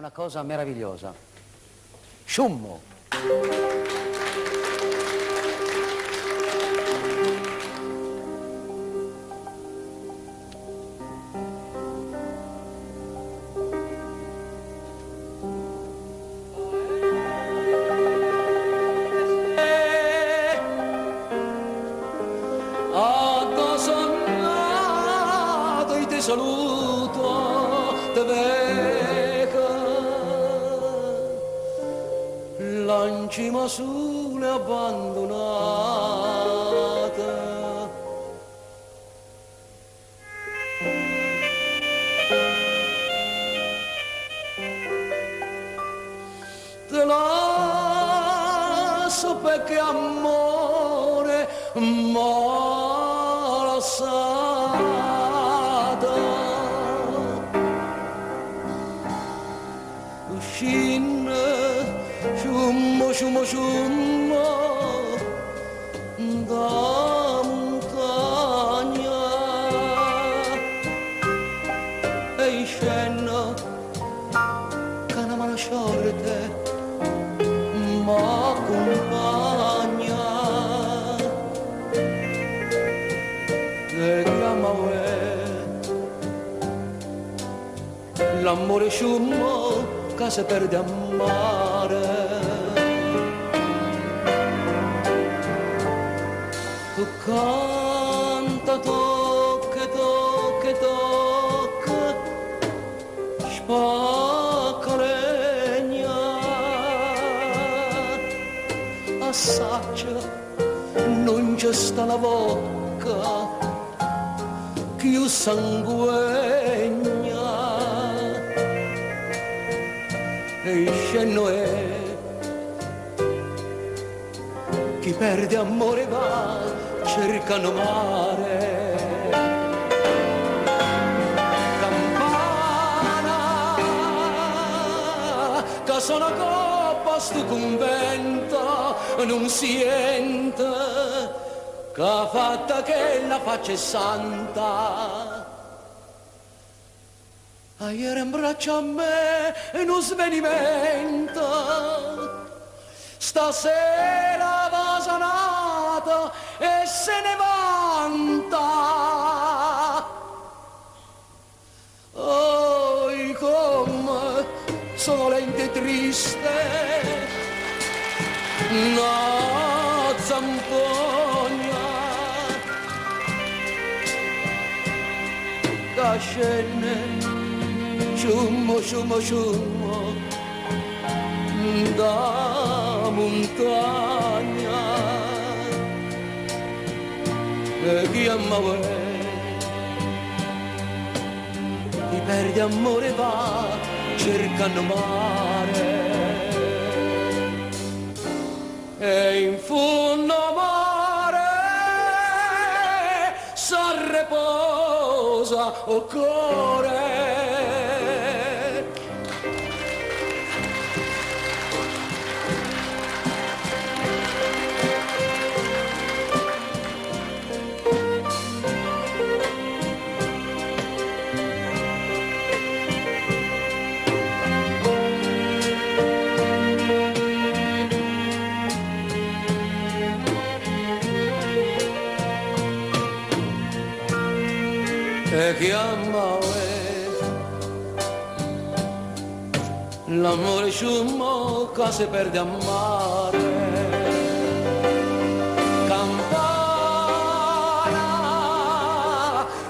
una cosa meravigliosa. Sciummo. Saluto te veca l'ancima sulle abbandonata te lascio perché amore mala sciummo, sciummo, sciummo da montagna e in scena che una mano sciorte m'accompagna e chiama l'amore sciummo che si perde a mare. Tu canta, tocca, tocca, tocca, spacca legna, assaggia, non c'è sta la bocca, più sanguigna. E sceno è chi perde amore va cercano mare campana che sono coppa sto convento non sente che ha fatta che la faccia è santa. Ieri in braccio a me in un svenimento, stasera va sanata e se ne vanta. Oh, come sono lenta e triste, una zampogna che scende. Sciummo, sciummo, sciummo da montagna e chi ama ti perde amore va cercano mare e in fondo mare s'arreposa o cuore. E chiama l'amore sciummo che si perde a mare campana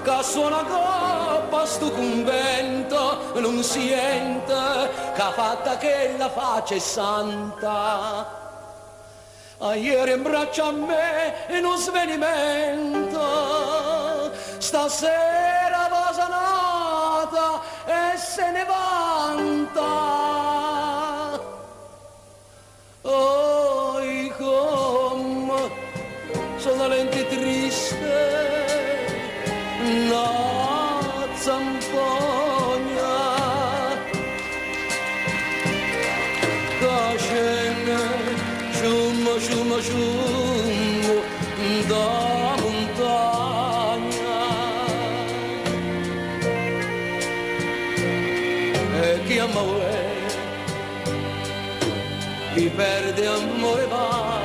che suona coppa sto convento non sente che ha fatta che la faccia è santa. Ieri in braccio a me in un svenimento, stasera va sanata e se ne vanta. Oh, come sono lenta e triste, una zampogna che scende. Sciummo, sciummo, sciummo da montagna e chi ama chi perde amore va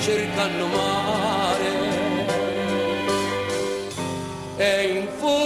cercando mare e in fondo